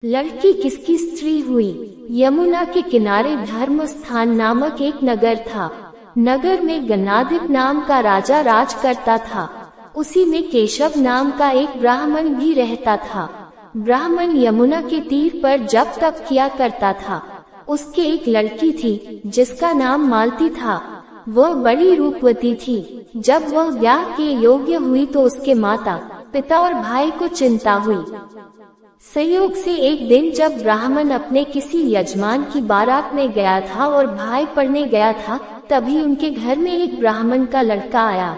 लड़की किसकी स्त्री हुई। यमुना के किनारे धर्मस्थान नामक एक नगर था। नगर में गणाधिप नाम का राजा राज करता था। उसी में केशव नाम का एक ब्राह्मण भी रहता था। ब्राह्मण यमुना के तीर पर जप तप किया करता था। उसके एक लड़की थी जिसका नाम मालती था। वह बड़ी रूपवती थी। जब वह ब्याह के योग्य हुई तो उसके माता पिता और भाई को चिंता हुई। संयोग से एक दिन जब ब्राह्मण अपने किसी यजमान की बारात में गया था और भाई पढ़ने गया था, तभी उनके घर में एक ब्राह्मण का लड़का आया।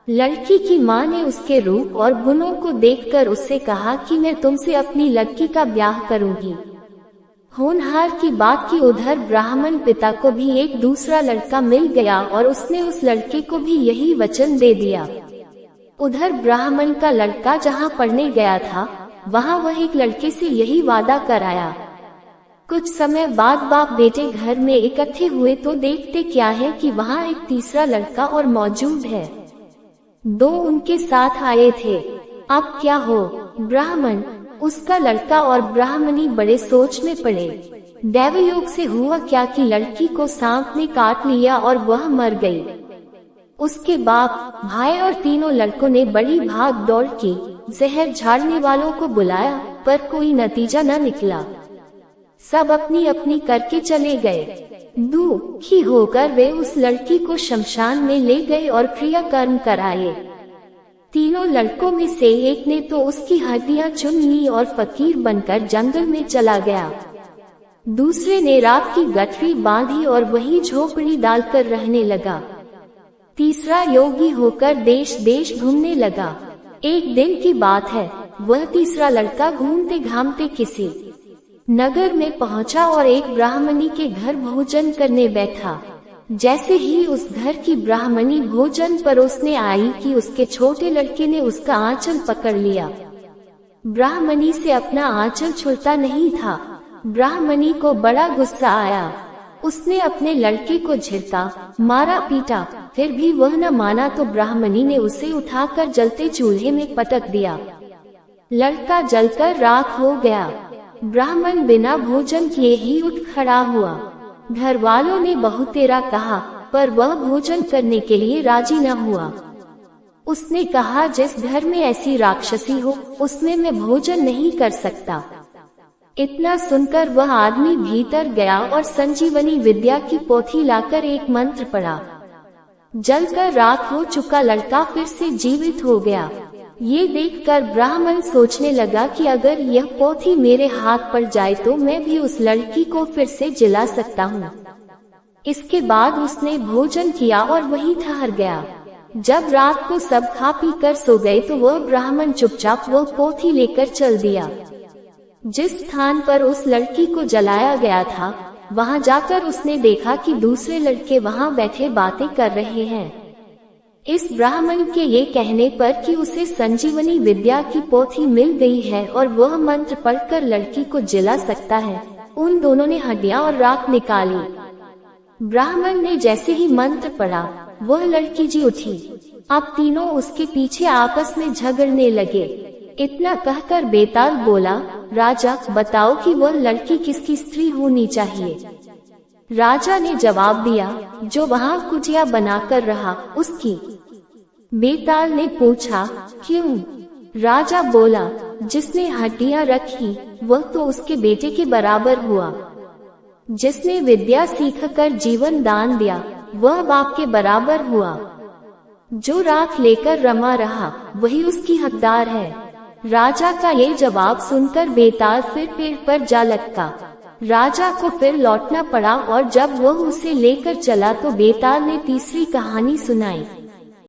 लड़की की माँ ने उसके रूप और गुणों को देखकर उससे कहा कि मैं तुमसे अपनी लड़की का ब्याह करूंगी। होनहार की बात की उधर ब्राह्मण पिता को भी एक दूसरा लड़का मिल गया और उसने उस लड़के को भी यही वचन दे दिया। उधर ब्राह्मण का लड़का जहाँ पढ़ने गया था, वहाँ वह एक लड़के से यही वादा कराया। कुछ समय बाद बाप बेटे घर में इकट्ठे हुए तो देखते क्या है कि वहाँ एक तीसरा लड़का और मौजूद है। दो उनके साथ आए थे। अब क्या हो। ब्राह्मण, उसका लड़का और ब्राह्मणी बड़े सोच में पड़े। दैवयोग से हुआ क्या कि लड़की को सांप ने काट लिया और वह मर गई। उसके बाप, भाई और तीनों लड़कों ने बड़ी भाग दौड़ की। जहर झाड़ने वालों को बुलाया पर कोई नतीजा न निकला। सब अपनी अपनी करके चले गए। दुखी होकर वे उस लड़की को शमशान में ले गए और क्रियाकर्म कराए। तीनों लड़कों में से एक ने तो उसकी हड्डियां चुन ली और फकीर बनकर जंगल में चला गया। दूसरे ने रात की गठरी बांधी और वही झोपड़ी डालकर रहने लगा। तीसरा योगी होकर देश देश घूमने लगा। एक दिन की बात है, वह तीसरा लड़का घूमते घामते किसी नगर में पहुंचा और एक ब्राह्मणी के घर भोजन करने बैठा। जैसे ही उस घर की ब्राह्मणी भोजन परोसने आई कि उसके छोटे लड़के ने उसका आंचल पकड़ लिया। ब्राह्मणी से अपना आंचल छूटता नहीं था। ब्राह्मणी को बड़ा गुस्सा आया। उसने अपने लड़के को झिड़का, मारा पीटा, फिर भी वह न माना तो ब्राह्मणी ने उसे उठाकर जलते चूल्हे में पटक दिया। लड़का जलकर राख हो गया। ब्राह्मण बिना भोजन किए ही उठ खड़ा हुआ। घर वालों ने बहुतेरा कहा, पर वह भोजन करने के लिए राजी न हुआ। उसने कहा, जिस घर में ऐसी राक्षसी हो उसमें मैं भोजन नहीं कर सकता। इतना सुनकर वह आदमी भीतर गया और संजीवनी विद्या की पोथी लाकर एक मंत्र पढ़ा। जलकर राख हो चुका लड़का फिर से जीवित हो गया। ये देखकर ब्राह्मण सोचने लगा कि अगर यह पोथी मेरे हाथ पड़ जाए तो मैं भी उस लड़की को फिर से जिला सकता हूँ। इसके बाद उसने भोजन किया और वहीं ठहर गया। जब रात को सब खा पी कर सो गए तो वह ब्राह्मण चुपचाप वह पोथी लेकर चल दिया। जिस स्थान पर उस लड़की को जलाया गया था, वहां जाकर उसने देखा कि दूसरे लड़के वहां बैठे बातें कर रहे हैं। इस ब्राह्मण के ये कहने पर कि उसे संजीवनी विद्या की पोथी मिल गई है और वह मंत्र पढ़कर लड़की को जिला सकता है, उन दोनों ने हड्डियां और राख निकाली। ब्राह्मण ने जैसे ही मंत्र पढ़ा, वह लड़की जी उठी। अब तीनों उसके पीछे आपस में झगड़ने लगे। इतना कहकर बेताल बोला, राजा बताओ कि वह लड़की किसकी स्त्री होनी चाहिए। राजा ने जवाब दिया, जो वहाँ कुटिया बनाकर रहा उसकी। बेताल ने पूछा, क्यों? राजा बोला, जिसने हड्डियां रखी वह तो उसके बेटे के बराबर हुआ। जिसने विद्या सीखकर जीवन दान दिया वह बाप के बराबर हुआ। जो राख लेकर रमा रहा वही उसकी हकदार है। राजा का ये जवाब सुनकर बेताल फिर पेड़ पर जा लटका। राजा को फिर लौटना पड़ा और जब वह उसे लेकर चला तो बेताल ने तीसरी कहानी सुनाई।